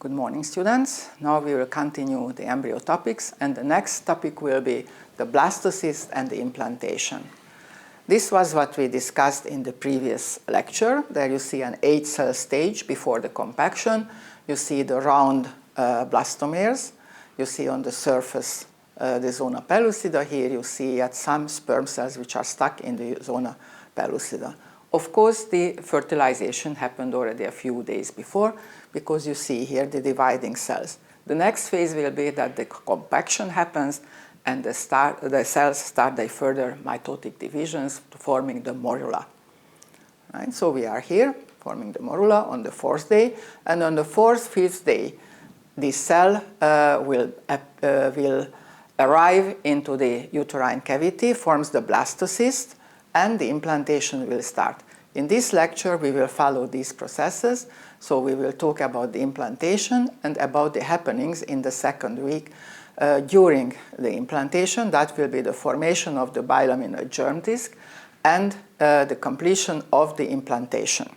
Good morning, students. Now we will continue the embryo topics, and the next topic will be the blastocyst and the implantation. This was what we discussed in the previous lecture. There you see an 8-cell stage before the compaction. You see the round blastomeres. You see on the surface the zona pellucida. Here you see at some sperm cells which are stuck in the zona pellucida. Of course, the fertilization happened already a few days before, because you see here the dividing cells. The next phase will be that the compaction happens and the cells start their further mitotic divisions, forming the morula. Right? So we are here forming the morula on the 4th day, and on the 4th, 5th day, the cell will arrive into the uterine cavity, forms the blastocyst, and the implantation will start. In this lecture, we will follow these processes. So we will talk about the implantation and about the happenings in the 2nd week during the implantation. That will be the formation of the bilaminate germ disc and the completion of the implantation.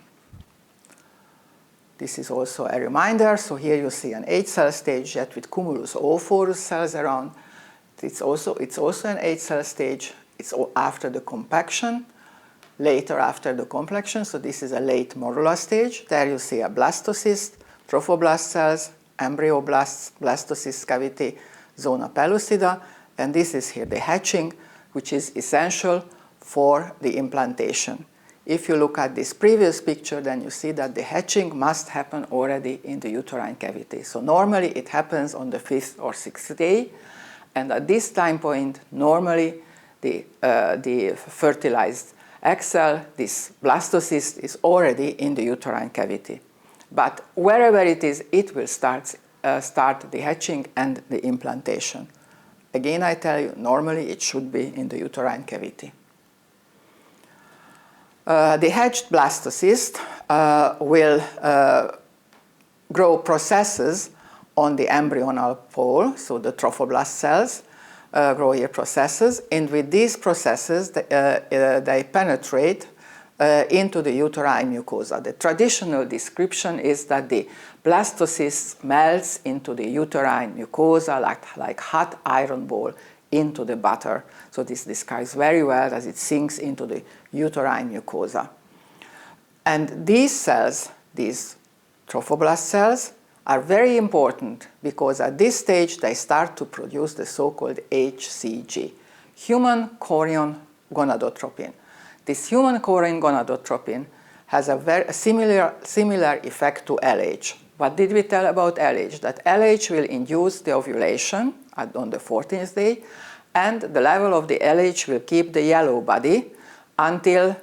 This is also a reminder. So here you see an 8-cell stage yet with cumulus oophorus cells around. It's also an 8-cell stage. It's after the compaction, later after the compaction. So this is a late morula stage. There you see a blastocyst, trophoblast cells, embryoblasts, blastocyst cavity, zona pellucida, and this is here the hatching, which is essential for the implantation. If you look at this previous picture, then you see that the hatching must happen already in the uterine cavity. So normally it happens on the 5th or 6th day, and at this time point, normally the fertilized egg cell, this blastocyst, is already in the uterine cavity. But wherever it is, it will start the hatching and the implantation. Again, I tell you, normally it should be in the uterine cavity. The hatched blastocyst will grow processes on the embryonal pole, so the trophoblast cells grow here processes, and with these processes they penetrate into the uterine mucosa. The traditional description is that the blastocyst melts into the uterine mucosa like hot iron ball into the butter. So this describes very well as it sinks into the uterine mucosa. And these cells, these trophoblast cells, are very important because at this stage they start to produce the so-called HCG, human chorion gonadotropin. This human chorion gonadotropin has a very similar effect to LH. What did we tell about LH? That LH will induce the ovulation on the 14th day, and the level of the LH will keep the yellow body until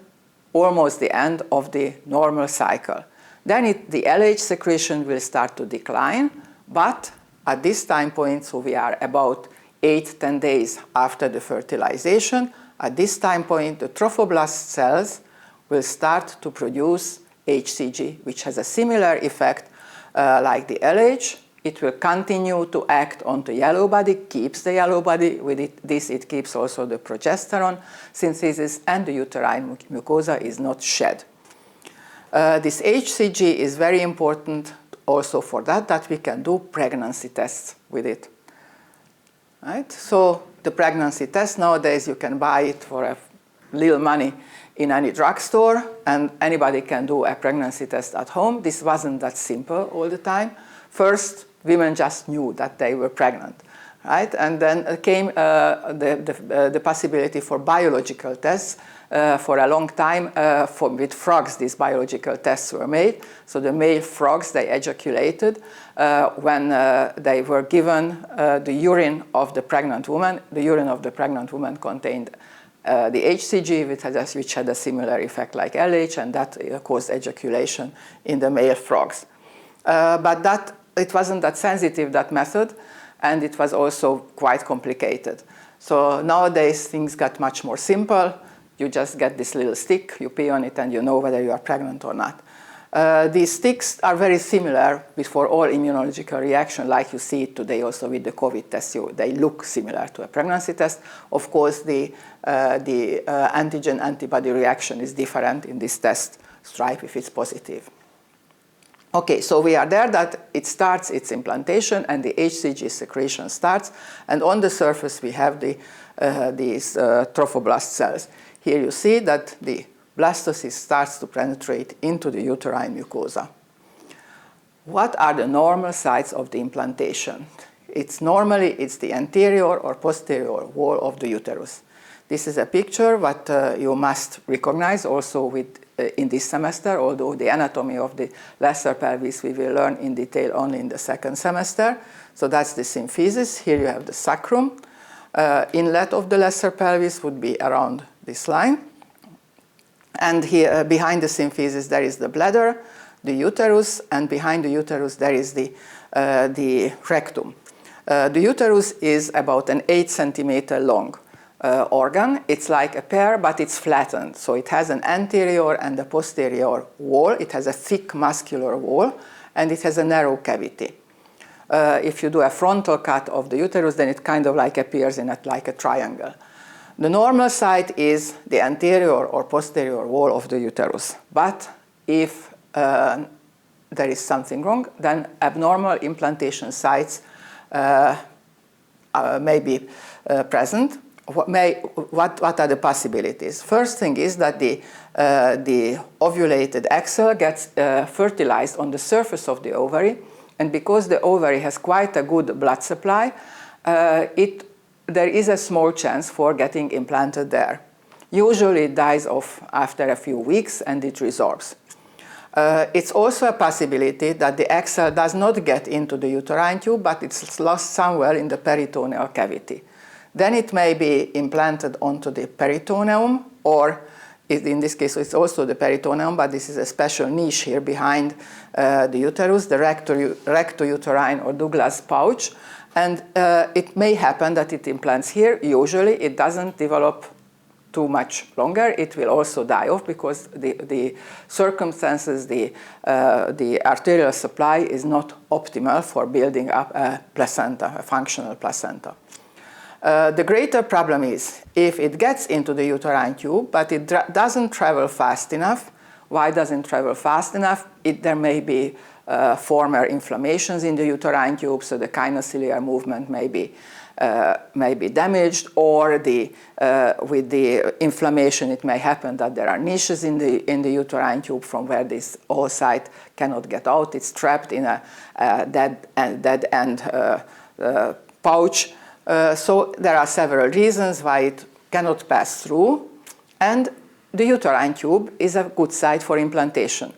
almost the end of the normal cycle. Then the LH secretion will start to decline, but at this time point, so we are about 8-10 days after the fertilization, at this time point the trophoblast cells will start to produce HCG, which has a similar effect like the LH. It will continue to act on the yellow body, keeps the yellow body. With it keeps also the progesterone synthesis, and the uterine mucosa is not shed. This HCG is very important also for that we can do pregnancy tests with it. Right? So the pregnancy test nowadays, you can buy it for a little money in any drugstore, and anybody can do a pregnancy test at home. This wasn't that simple all the time. First, women just knew that they were pregnant. Right? And then came the possibility for biological tests. For a long time, with frogs, these biological tests were made. So the male frogs, they ejaculated when they were given the urine of the pregnant woman. The urine of the pregnant woman contained the HCG, which had a similar effect like LH, and that caused ejaculation in the male frogs. But it wasn't that sensitive, that method, and it was also quite complicated. So nowadays, things got much more simple. You just get this little stick, you pee on it, and you know whether you are pregnant or not. These sticks are very similar for all immunological reaction, like you see it today also with the COVID test. They look similar to a pregnancy test. Of course, the antigen-antibody reaction is different in this test stripe if it's positive. Okay, so we are there that it starts its implantation and the HCG secretion starts, and on the surface we have these trophoblast cells. Here you see that the blastocyst starts to penetrate into the uterine mucosa. What are the normal sites of the implantation? Normally it's the anterior or posterior wall of the uterus. This is a picture that you must recognize also in this semester, although the anatomy of the lesser pelvis we will learn in detail only in the second semester. So that's the symphysis. Here you have the sacrum. Inlet of the lesser pelvis would be around this line. And here behind the symphysis there is the bladder, the uterus, and behind the uterus there is the rectum. The uterus is about an 8 centimeter long organ. It's like a pear, but it's flattened. So it has an anterior and a posterior wall. It has a thick muscular wall, and it has a narrow cavity. If you do a frontal cut of the uterus, then it kind of like appears in like a triangle. The normal site is the anterior or posterior wall of the uterus. But if there is something wrong, then abnormal implantation sites may be present. What are the possibilities? First thing is that the ovulated egg cell gets fertilized on the surface of the ovary, and because the ovary has quite a good blood supply, there is a small chance for getting implanted there. Usually it dies off after a few weeks and it resorbs. It's also a possibility that the egg cell does not get into the uterine tube, but it's lost somewhere in the peritoneal cavity. Then it may be implanted onto the peritoneum, or in this case it's also the peritoneum, but this is a special niche here behind the uterus, the recto-uterine or Douglas pouch. And it may happen that it implants here. Usually it doesn't develop too much longer. It will also die off because the circumstances, the arterial supply is not optimal for building up a placenta, a functional placenta. The greater problem is if it gets into the uterine tube, but it doesn't travel fast enough. Why doesn't it travel fast enough? There may be former inflammations in the uterine tube, so the kinociliar movement may be damaged, or with the inflammation it may happen that there are niches in the uterine tube from where this oocyte cannot get out. It's trapped in a dead end pouch. So there are several reasons why it cannot pass through, and the uterine tube is a good site for implantation.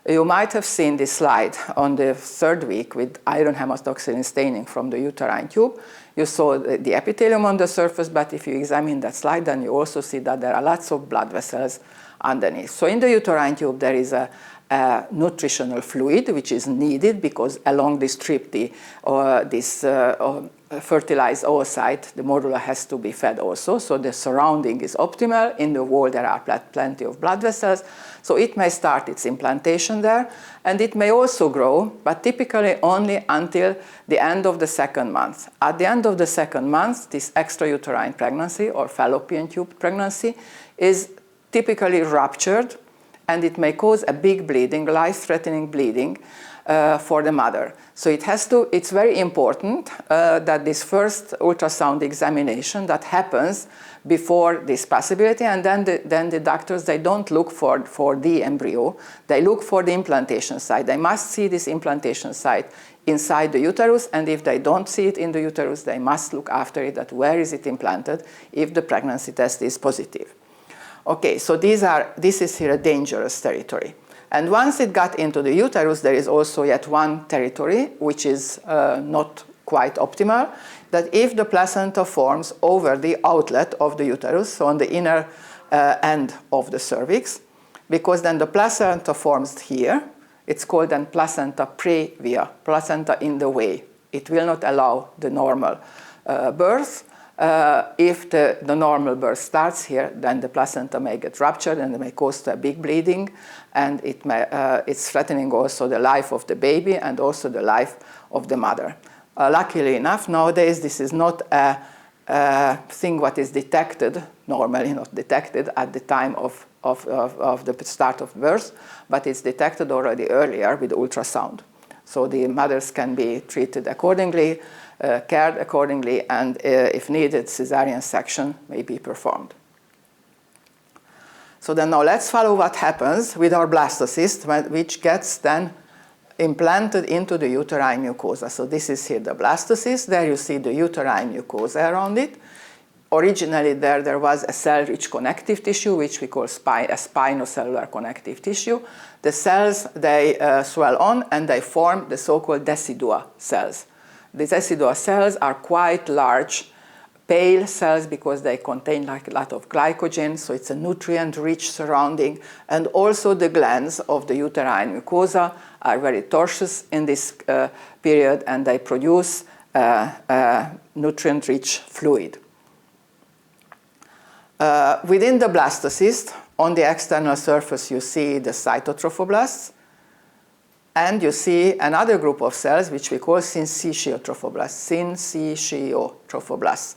You might have seen this slide on the third week with iron hematoxylin staining from the uterine tube. You saw the epithelium on the surface, but if you examine that slide, then you also see that there are lots of blood vessels underneath. So in the uterine tube, there is a nutritional fluid which is needed because along this strip, this fertilized oocyte, the modula has to be fed also. So the surrounding is optimal. In the wall, there are plenty of blood vessels. So it may start its implantation there, and it may also grow, but typically only until the end of the second month. At the end of the second month, this extrauterine pregnancy or fallopian tube pregnancy is typically ruptured, and it may cause a big bleeding, life-threatening bleeding for the mother. So it's very important that this first ultrasound examination that happens before this possibility, and then the doctors, they don't look for the embryo, they look for the implantation site. They must see this implantation site inside the uterus, and if they don't see it in the uterus, they must look after it, that where is it implanted if the pregnancy test is positive. Okay, so this is here a dangerous territory. And once it got into the uterus, there is also yet one territory which is not quite optimal, that if the placenta forms over the outlet of the uterus, so on the inner end of the cervix, because then the placenta forms here, it's called then placenta previa, placenta in the way. It will not allow the normal birth. If the normal birth starts here, then the placenta may get ruptured and it may cause a big bleeding, and it's threatening also the life of the baby and also the life of the mother. Luckily enough, nowadays this is not a thing what is detected, normally not detected at the time of the start of birth, but it's detected already earlier with ultrasound. So the mothers can be treated accordingly, cared accordingly, and if needed, cesarean section may be performed. So then now let's follow what happens with our blastocyst, which gets then implanted into the uterine mucosa. So this is here the blastocyst. There you see the uterine mucosa around it. Originally there was a cell-rich connective tissue, which we call a spinocellular connective tissue. The cells, they swell on and they form the so-called decidua cells. The decidua cells are quite large, pale cells because they contain like a lot of glycogen, so it's a nutrient-rich surrounding. And also the glands of the uterine mucosa are very tortuous in this period, and they produce nutrient-rich fluid. Within the blastocyst, on the external surface, you see the cytotrophoblasts, and you see another group of cells which we call syncytiotrophoblasts.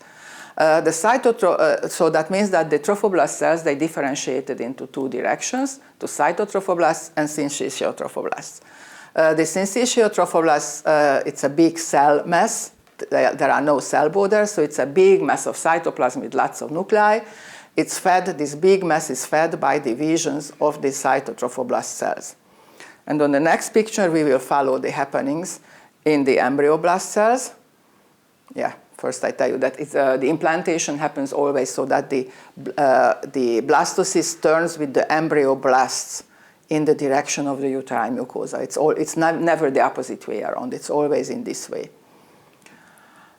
So that means that the trophoblast cells, they differentiated into two directions, to cytotrophoblasts and syncytiotrophoblasts. The syncytiotrophoblasts, it's a big cell mass. There are no cell borders, so it's a big mass of cytoplasm with lots of nuclei. It's fed, this big mass is fed by divisions of the cytotrophoblast cells. And on the next picture, we will follow the happenings in the embryoblast cells. Yeah, first I tell you that the implantation happens always so that the blastocyst turns with the embryoblasts in the direction of the uterine mucosa. It's never the opposite way around. It's always in this way.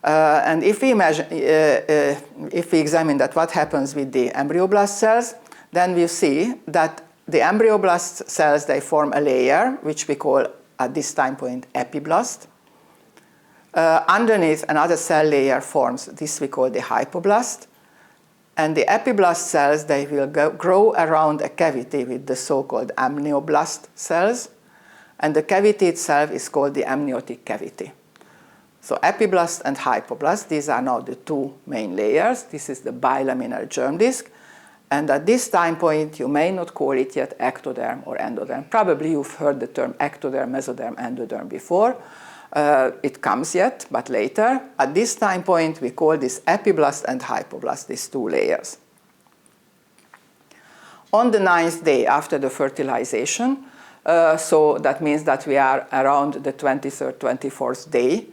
And if we examine that what happens with the embryoblast cells, then we see that the embryoblast cells, they form a layer, which we call at this time point epiblast. Underneath, another cell layer forms, this we call the hypoblast. And the epiblast cells, they will grow around a cavity with the so-called amnioblast cells. And the cavity itself is called the amniotic cavity. So epiblast and hypoblast, these are now the two main layers. This is the bilaminar germ disk. And at this time point, you may not call it yet ectoderm or endoderm. Probably you've heard the term ectoderm, mesoderm, endoderm before. It comes yet, but later. At this time point, we call this epiblast and hypoblast, these two layers. On the 9th day after the fertilization, so that means that we are around the 23rd, 24th day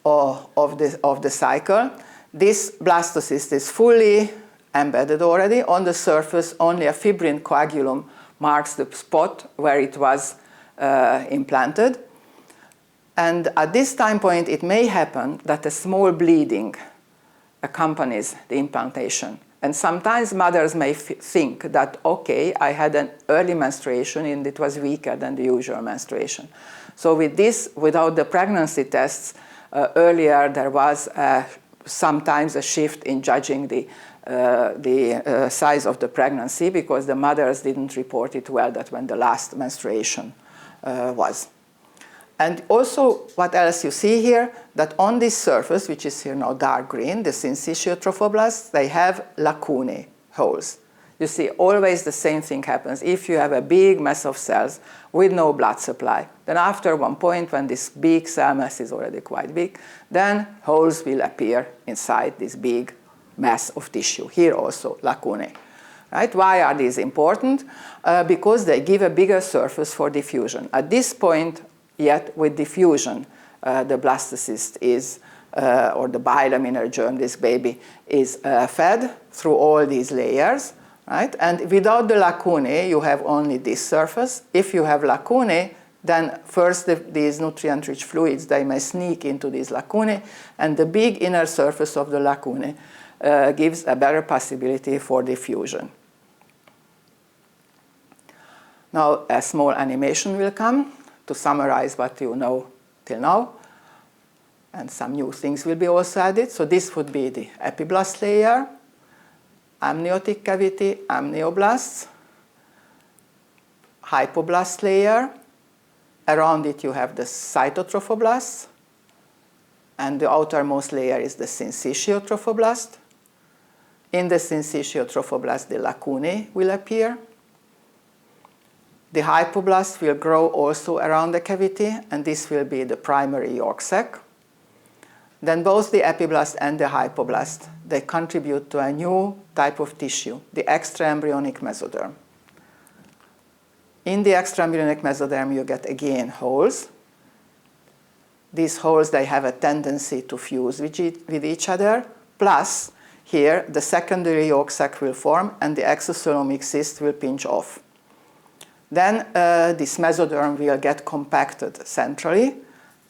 of the cycle, this blastocyst is fully embedded already. On the surface, only a fibrin coagulum marks the spot where it was implanted. And at this time point, it may happen that a small bleeding accompanies the implantation. And sometimes mothers may think that, okay, I had an early menstruation and it was weaker than the usual menstruation. So with this, without the pregnancy tests, earlier there was sometimes a shift in judging the size of the pregnancy because the mothers didn't report it well that when the last menstruation was. And also, what else you see here, that on this surface, which is here now dark green, the syncytiotrophoblasts, they have lacunae, holes. You see, always the same thing happens. If you have a big mass of cells with no blood supply, then after one point, when this big cell mass is already quite big, then holes will appear inside this big mass of tissue. Here also, lacunae. Right? Why are these important? Because they give a bigger surface for diffusion. At this point, yet with diffusion, the blastocyst is, or the bilaminar germ disk baby, is fed through all these layers. Right? And without the lacunae, you have only this surface. If you have lacunae, then first these nutrient-rich fluids, they may sneak into these lacunae, and the big inner surface of the lacunae gives a better possibility for diffusion. Now a small animation will come to summarize what you know till now, and some new things will be also added. So this would be the epiblast layer, amniotic cavity, amnioblasts, hypoblast layer. Around it you have the cytotrophoblasts, and the outermost layer is the syncytiotrophoblasts. In the syncytial trophoblast, the lacunae will appear. The hypoblast will grow also around the cavity, and this will be the primary yolk sac. Then both the epiblast and the hypoblast, they contribute to a new type of tissue, the extraembryonic mesoderm. In the extraembryonic mesoderm, you get again holes. These holes, they have a tendency to fuse with each other, plus here the secondary yolk sac will form and the exosomic cyst will pinch off. Then this mesoderm will get compacted centrally,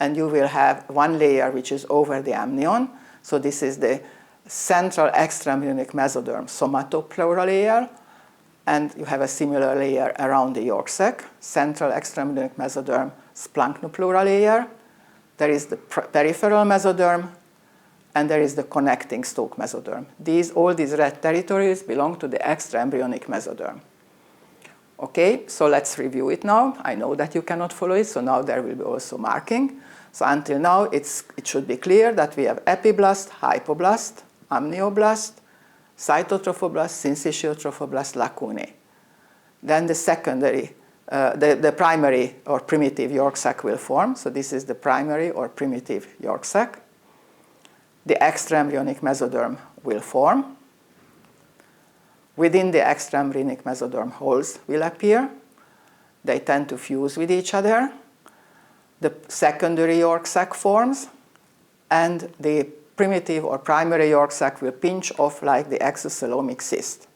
and you will have one layer which is over the amnion. So this is the central extraembryonic mesoderm somatopleural layer, and you have a similar layer around the yolk sac, central extraembryonic mesoderm splanchnopleural layer. There is the peripheral mesoderm, and there is the connecting stalk mesoderm. All these red territories belong to the extraembryonic mesoderm. Okay, so let's review it now. I know that you cannot follow it, so now there will be also marking. So until now, it should be clear that we have epiblast, hypoblast, amnioblast, cytotrophoblast, syncytial trophoblast, lacunae. Then the secondary, the primary or primitive yolk sac will form. So this is the primary or primitive yolk sac. The extraembryonic mesoderm will form. Within the extraembryonic mesoderm, holes will appear. They tend to fuse with each other. The secondary yolk sac forms, and the primitive or primary yolk sac will pinch off like the exosomic cyst.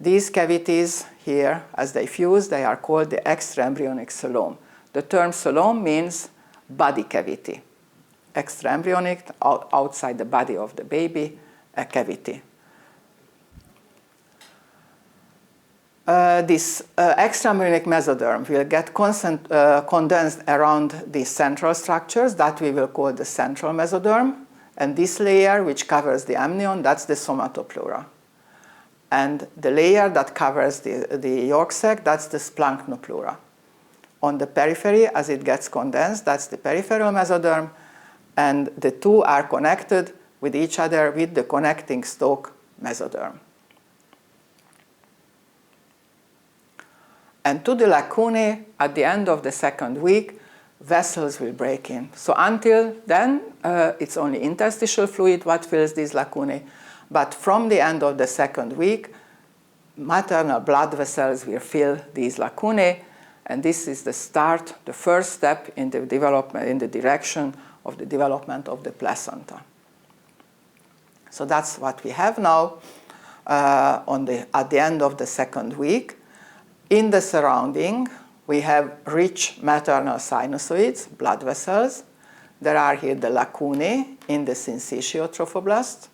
These cavities here, as they fuse, they are called the extraembryonic coelom. The term coelom means body cavity. Extraembryonic, outside the body of the baby, a cavity. This extraembryonic mesoderm will get condensed around these central structures that we will call the central mesoderm. And this layer, which covers the amnion, that's the somatopleura. And the layer that covers the yolk sac, that's the splanchnopleura. On the periphery, as it gets condensed, that's the peripheral mesoderm. And the two are connected with each other with the connecting stalk mesoderm. And to the lacunae, at the end of the second week, vessels will break in. So until then, it's only interstitial fluid what fills these lacunae. But from the end of the second week, maternal blood vessels will fill these lacunae. And this is the start, the first step in the development, in the direction of the development of the placenta. So that's what we have now at the end of the second week. In the surrounding, we have rich maternal sinusoids, blood vessels. There are here the lacunae in the syncytial trophoblast.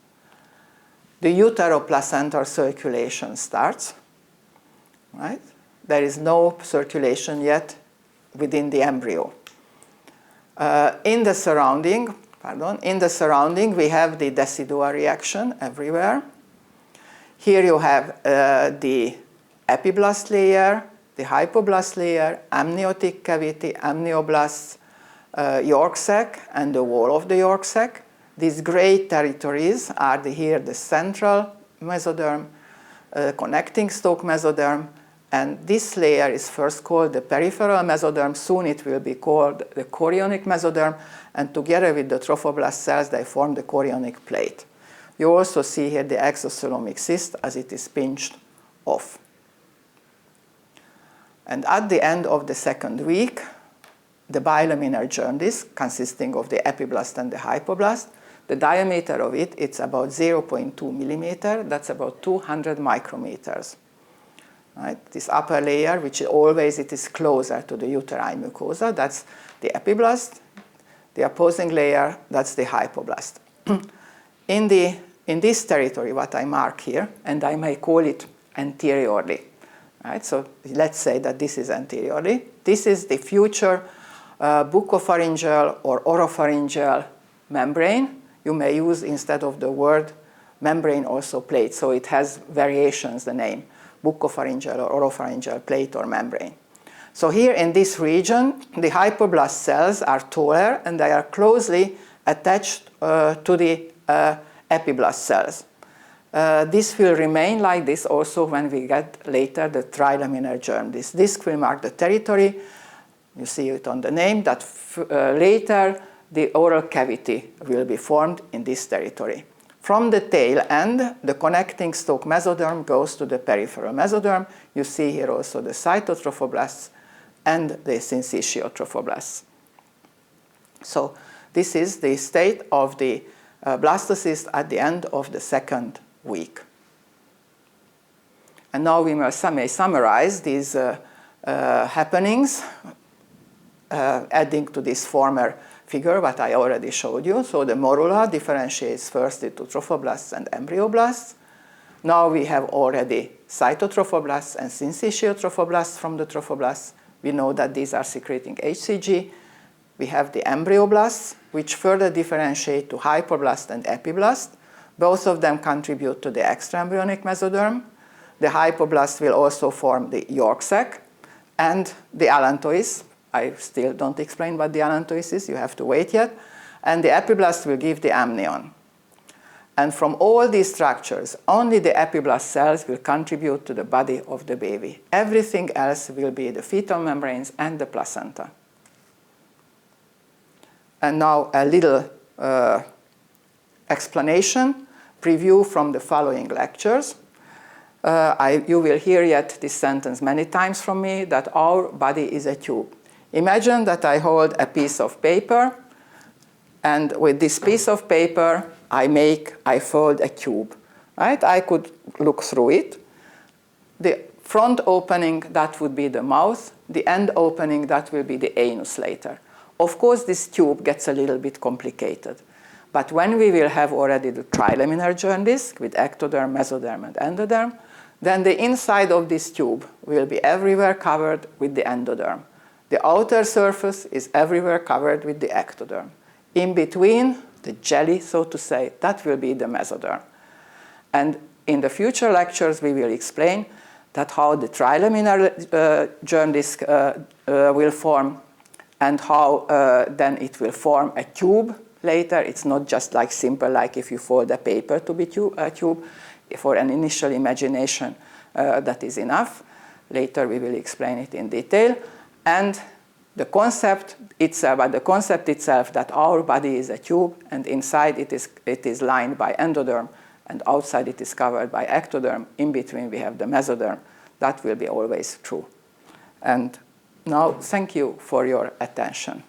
The uteroplacental circulation starts. Right? There is no circulation yet within the embryo. In the surrounding, we have the decidual reaction everywhere. Here you have the epiblast layer, the hypoblast layer, amniotic cavity, amnioblasts, yolk sac, and the wall of the yolk sac. These gray territories are here the central mesoderm, connecting stalk mesoderm, and this layer is first called the peripheral mesoderm. Soon it will be called the chorionic mesoderm, and together with the trophoblast cells, they form the chorionic plate. You also see here the exosomic cyst as it is pinched off. And at the end of the second week, the bilaminar germ disc, consisting of the epiblast and the hypoblast, the diameter of it's about 0.2 millimeter. That's about 200 micrometers. Right? This upper layer, which always it is closer to the uterine mucosa, that's the epiblast. The opposing layer, that's the hypoblast. In this territory, what I mark here, and I may call it anteriorly. Right? So let's say that this is anteriorly. This is the future buccopharyngeal or oropharyngeal membrane. You may use, instead of the word membrane, also plate. So it has variations, the name, buccopharyngeal or oropharyngeal plate or membrane. So here in this region, the hypoblast cells are taller and they are closely attached to the epiblast cells. This will remain like this also when we get later the trilaminar germ. This disc will mark the territory. You see it on the name that later the oral cavity will be formed in this territory. From the tail end, the connecting stalk mesoderm goes to the peripheral mesoderm. You see here also the cytotrophoblasts and the syncytiotrophoblasts. So this is the state of the blastocyst at the end of the 2nd week. And now we may summarize these happenings, adding to this former figure what I already showed you. So the morula differentiates first into trophoblasts and embryoblasts. Now we have already cytotrophoblasts and syncytiotrophoblasts from the trophoblasts. We know that these are secreting HCG. We have the embryoblasts, which further differentiate to hypoblast and epiblast. Both of them contribute to the extraembryonic mesoderm. The hypoblast will also form the yolk sac and the allantois. I still don't explain what the allantois is. You have to wait yet. And the epiblast will give the amnion. And from all these structures, only the epiblast cells will contribute to the body of the baby. Everything else will be the fetal membranes and the placenta. And now a little explanation, preview from the following lectures. You will hear yet this sentence many times from me, that our body is a tube. Imagine that I hold a piece of paper, and with this piece of paper, I fold a cube. Right? I could look through it. The front opening, that would be the mouth. The end opening, that will be the anus later. Of course, this tube gets a little bit complicated. But when we will have already the trilaminar germ disc with ectoderm, mesoderm, and endoderm, then the inside of this tube will be everywhere covered with the endoderm. The outer surface is everywhere covered with the ectoderm. In between, the jelly, so to say, that will be the mesoderm. And in the future lectures, we will explain that how the trilaminar germ disc will form, and how then it will form a tube later. It's not just like simple, like if you fold a paper to be a tube. For an initial imagination, that is enough. Later we will explain it in detail. And the concept itself, that our body is a tube, and inside it is lined by endoderm, and outside it is covered by ectoderm. In between we have the mesoderm. That will be always true. And now, thank you for your attention.